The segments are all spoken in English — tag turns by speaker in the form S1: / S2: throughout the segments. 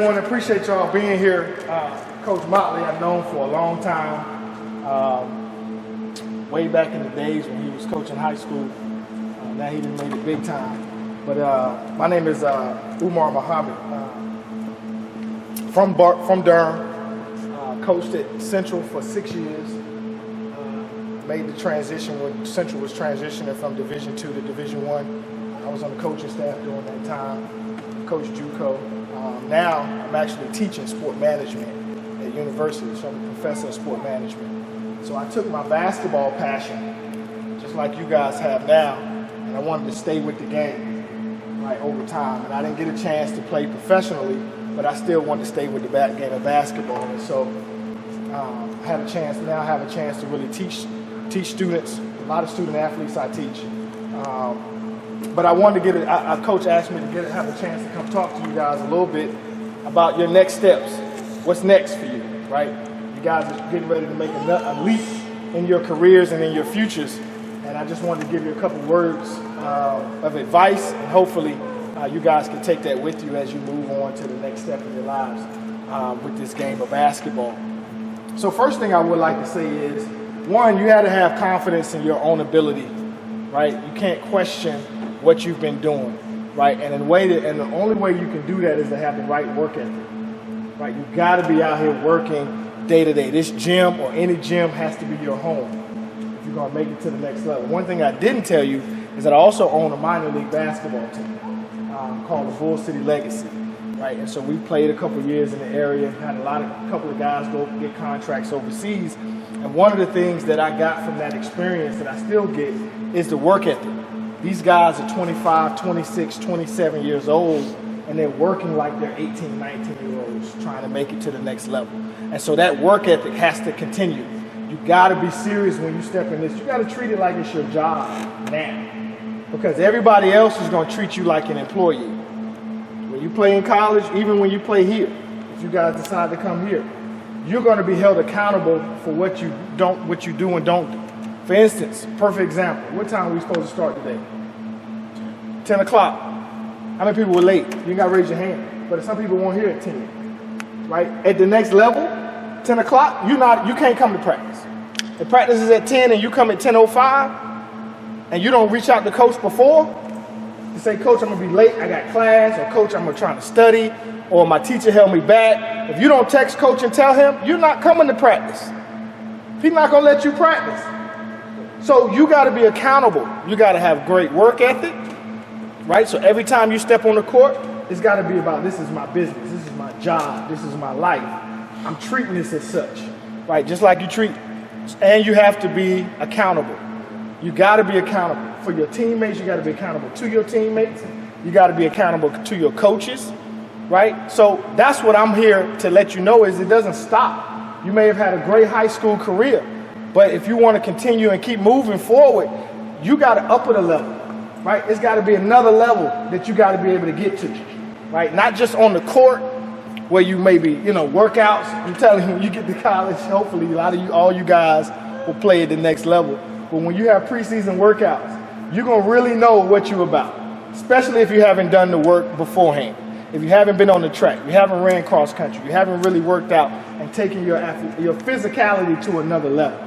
S1: I appreciate y'all being here. Coach Motley, I've known for a long time, way back in the days when he was coaching high school. Now he done made it big time. But my name is Umar Muhammad, from Durham. Coached at Central for 6 years. Made the transition when Central was transitioning from Division II to Division I. I was on the coaching staff during that time. Coached JUCO. Now I'm actually teaching sport management at university, so I'm a professor of sport management. So I took my basketball passion, just like you guys have now, and I wanted to stay with the game, right, over time. And I didn't get a chance to play professionally, but I still wanted to stay with the game of basketball. And so I have a chance to really teach students, a lot of student athletes I teach. But I wanted to a coach asked me to have a chance to come talk to you guys a little bit about your next steps. What's next for you, right? You guys are getting ready to make a leap in your careers and in your futures. And I just wanted to give you a couple words of advice, and hopefully you guys can take that with you as you move on to the next step in your lives with this game of basketball. So first thing I would like to say is, one, you had to have confidence in your own ability, right? You can't question what you've been doing, right? And the only way you can do that is to have the right work ethic, right? You got to be out here working day to day. This gym or any gym has to be your home if you're going to make it to the next level. One thing I didn't tell you is that I also own a minor league basketball team called the Bull City Legacy, right? And so we played a couple years in the area, had a couple of guys go get contracts overseas. And one of the things that I got from that experience that I still get is the work ethic. These guys are 25, 26, 27 years old, and they're working like they're 18, 19-year-olds trying to make it to the next level. And so that work ethic has to continue. You got to be serious when you step in this. You got to treat it like it's your job now, because everybody else is going to treat you like an employee. When you play in college, even when you play here, if you guys decide to come here, you're going to be held accountable for what you do and don't do. For instance, perfect example, what time are we supposed to start today? 10 o'clock. How many people were late? You got to raise your hand. But some people weren't here at 10, right? At the next level, 10 o'clock, you can't come to practice. If practice is at 10 and you come at 10:05 and you don't reach out to coach before to say, Coach, I'm going to be late, I got class, or Coach, I'm trying to study, or my teacher held me back. If you don't text Coach and tell him, you're not coming to practice. He's not going to let you practice. So you got to be accountable. You got to have great work ethic, right? So every time you step on the court, it's got to be about, this is my business, this is my job, this is my life. I'm treating this as such, right? Just like you treat, and you have to be accountable. You got to be accountable for your teammates. You got to be accountable to your teammates. You got to be accountable to your coaches, right? So that's what I'm here to let you know is it doesn't stop. You may have had a great high school career, but if you want to continue and keep moving forward, you got to up it a level, right? It's got to be another level that you got to be able to get to, right? Not just on the court where you maybe, workouts. I'm telling you, when you get to college, hopefully all you guys will play at the next level. But when you have preseason workouts, you're going to really know what you're about, especially if you haven't done the work beforehand. If you haven't been on the track, you haven't ran cross country, you haven't really worked out and taken your physicality to another level,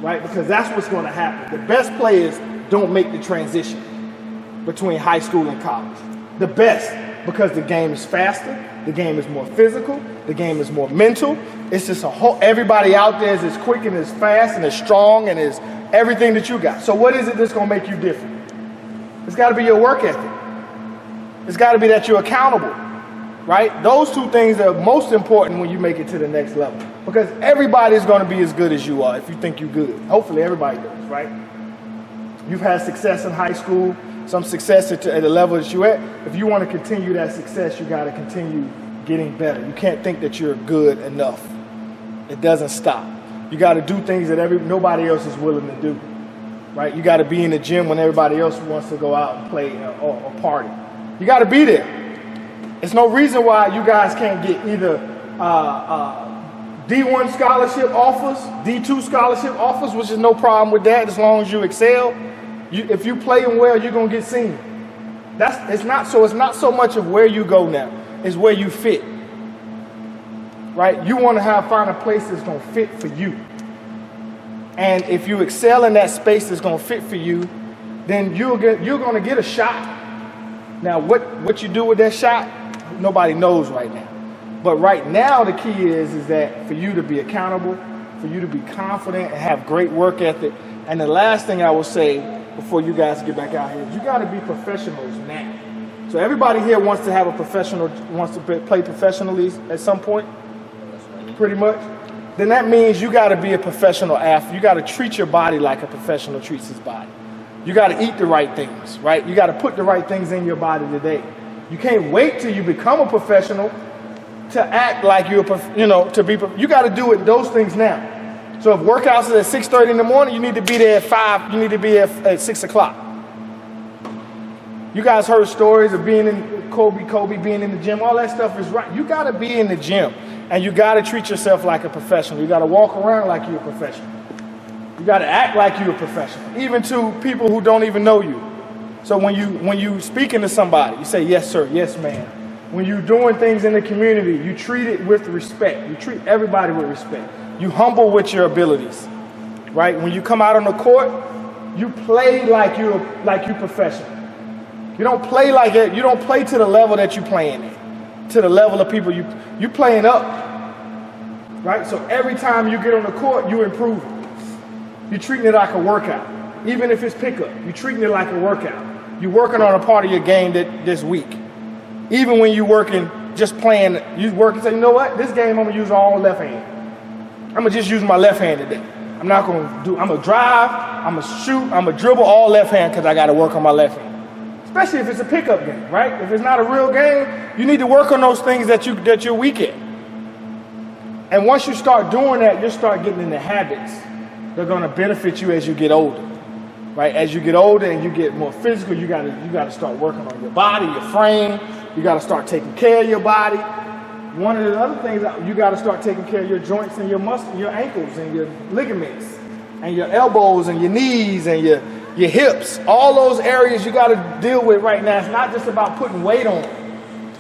S1: right? Because that's what's going to happen. The best players don't make the transition between high school and college. The best, because the game is faster, the game is more physical, the game is more mental. It's just everybody out there is as quick and as fast and as strong and as everything that you got. So what is it that's going to make you different? It's got to be your work ethic. It's got to be that you're accountable, right? Those two things are most important when you make it to the next level, because everybody's going to be as good as you are if you think you're good. Hopefully everybody does, right? You've had success in high school, some success at the level that you're at. If you want to continue that success, you got to continue getting better. You can't think that you're good enough. It doesn't stop. You got to do things that nobody else is willing to do, right? You got to be in the gym when everybody else wants to go out and play or party. You got to be there. There's no reason why you guys can't get either D1 scholarship offers, D2 scholarship offers, which is no problem with that as long as you excel. If you playing well, you're gonna get seen. It's not so much of where you go now; it's where you fit. right? You want to find a place that's going to fit for you. And if you excel in that space that's going to fit for you, then you're going to get a shot. Now, what you do with that shot, nobody knows right now. But right now, the key is that for you to be accountable, for you to be confident and have great work ethic. And the last thing I will say before you guys get back out here is you got to be professionals now. So everybody here wants to have a professional, wants to play professionally at some point, pretty much. Then that means you got to be a professional athlete. You got to treat your body like a professional treats his body. You got to eat the right things, right? You got to put the right things in your body today. You can't wait till you become a professional to act like you're, you got to do it, those things now. So if workouts is at 6:30 in the morning, you need to be there at 5, you need to be at 6 o'clock. You guys heard stories of being in Kobe being in the gym, all that stuff is right. You got to be in the gym and you got to treat yourself like a professional. You got to walk around like you're a professional. You got to act like you're a professional, even to people who don't even know you. So when you speaking to somebody, you say, yes, sir, yes, ma'am. When you're doing things in the community, you treat it with respect. You treat everybody with respect. You humble with your abilities, right? When you come out on the court, you play like you're professional. You don't play like it. You don't play to the level that you're playing at, to the level of people you playing up, right? So every time you get on the court, you improve. You're treating it like a workout. Even if it's pickup, you're treating it like a workout. You're working on a part of your game this week. Even when you're working, just playing, you work and say, you know what? This game I'm gonna use all left hand. I'm gonna just use my left hand today. I'm gonna drive, I'm gonna shoot, I'm gonna dribble all left hand because I gotta work on my left hand. Especially if it's a pickup game, right? If it's not a real game, you need to work on those things that you're weak at. And once you start doing that, you'll start getting into habits. They're gonna benefit you as you get older, right? As you get older and you get more physical, you gotta start working on your body, your frame. You gotta start taking care of your body. One of the other things, you gotta start taking care of your joints and your muscles, your ankles and your ligaments and your elbows and your knees and your hips. All those areas you gotta deal with right now. It's not just about putting weight on,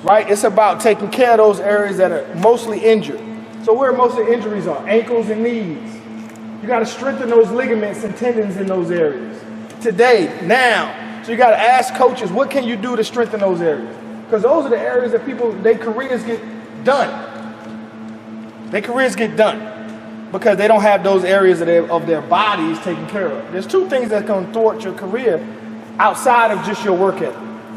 S1: right? It's about taking care of those areas that are mostly injured. So where most of the injuries are, ankles and knees. You gotta strengthen those ligaments and tendons in those areas. Today, now. So you gotta ask coaches, what can you do to strengthen those areas? Because those are the areas that their careers get done. Their careers get done because they don't have those areas of their bodies taken care of. There's two things that can thwart your career outside of just your work ethic.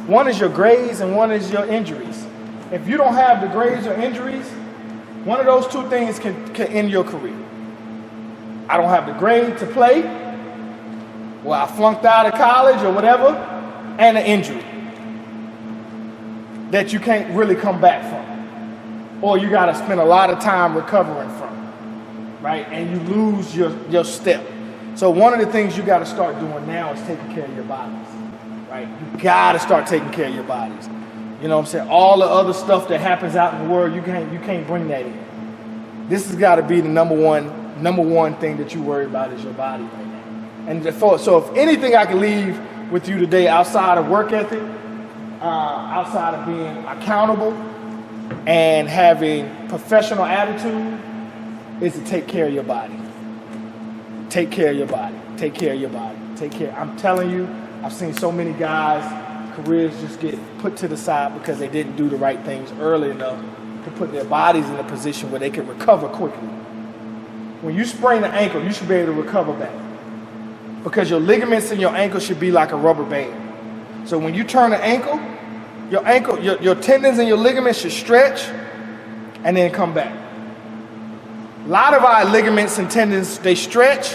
S1: One is your grades and one is your injuries. If you don't have the grades or injuries, one of those two things can end your career. I don't have the grade to play, well, I flunked out of college or whatever, and an injury that you can't really come back from, or you got to spend a lot of time recovering from, right? And you lose your step. So one of the things you got to start doing now is taking care of your bodies, right? You got to start taking care of your bodies. You know what I'm saying? All the other stuff that happens out in the world, you can't bring that in. This has got to be the number one thing that you worry about is your body right now. And so if anything I can leave with you today outside of work ethic, outside of being accountable and having professional attitude, is to take care of your body. Take care of your body. Take care of your body. Take care. I'm telling you, I've seen so many guys, careers just get put to the side because they didn't do the right things early enough to put their bodies in a position where they can recover quickly. When you sprain an ankle, you should be able to recover back because your ligaments in your ankle should be like a rubber band. So when you turn an ankle, your tendons and your ligaments should stretch and then come back. A lot of our ligaments and tendons, they stretch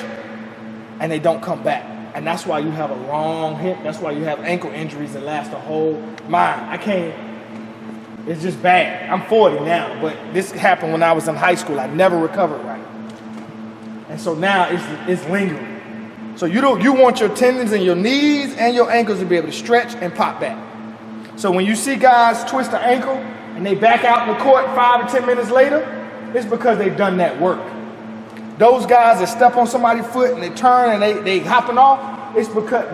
S1: and they don't come back. And that's why you have a long hip. That's why you have ankle injuries that last a whole it's just bad. I'm 40 now, but this happened when I was in high school. I never recovered right. And so now it's lingering. So you want your tendons in your knees and your ankles to be able to stretch and pop back. So when you see guys twist an ankle and they back out in the court 5 or 10 minutes later, it's because they've done that work. Those guys that step on somebody's foot and they turn and they hopping off, it's because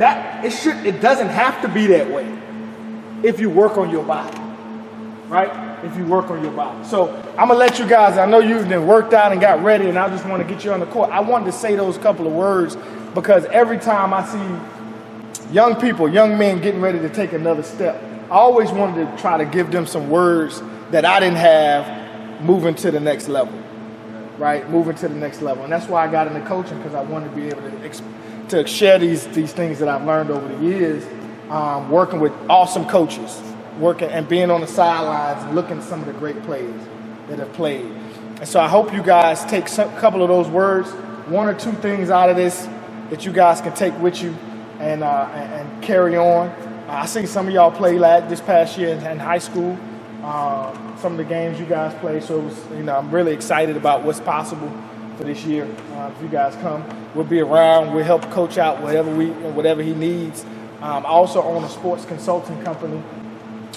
S1: it doesn't have to be that way if you work on your body, right? if you work on your body. So I'm gonna let you guys, I know you've been worked out and got ready, and I just want to get you on the court. I wanted to say those couple of words because every time I see young people, young men getting ready to take another step, I always wanted to try to give them some words that I didn't have moving to the next level, right? Moving to the next level. And that's why I got into coaching, because I wanted to be able to share these things that I've learned over the years, working with awesome coaches, working and being on the sidelines and looking at some of the great players that have played. And so I hope you guys take a couple of those words, one or two things out of this that you guys can take with you and carry on. I see some of y'all play this past year in high school, some of the games you guys played. So it was, I'm really excited about what's possible for this year. If you guys come, we'll be around. We'll help coach out whatever he needs. I also own a sports consulting company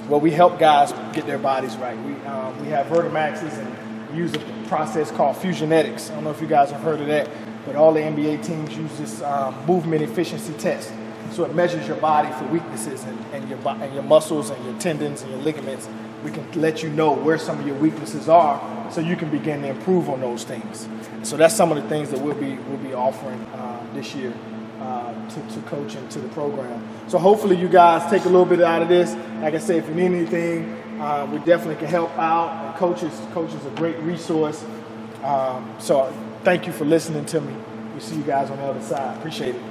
S1: where we help guys get their bodies right. We have Vertimaxes and use a process called Fusionetics. I don't know if you guys have heard of that, but all the NBA teams use this movement efficiency test. So it measures your body for weaknesses and your muscles and your tendons and your ligaments. We can let you know where some of your weaknesses are, so you can begin to improve on those things. So that's some of the things that we'll be offering this year to coach and to the program. So hopefully you guys take a little bit out of this. Like I said, if you need anything, we definitely can help out. And coach is a great resource. So thank you for listening to me. We'll see you guys on the other side. Appreciate it.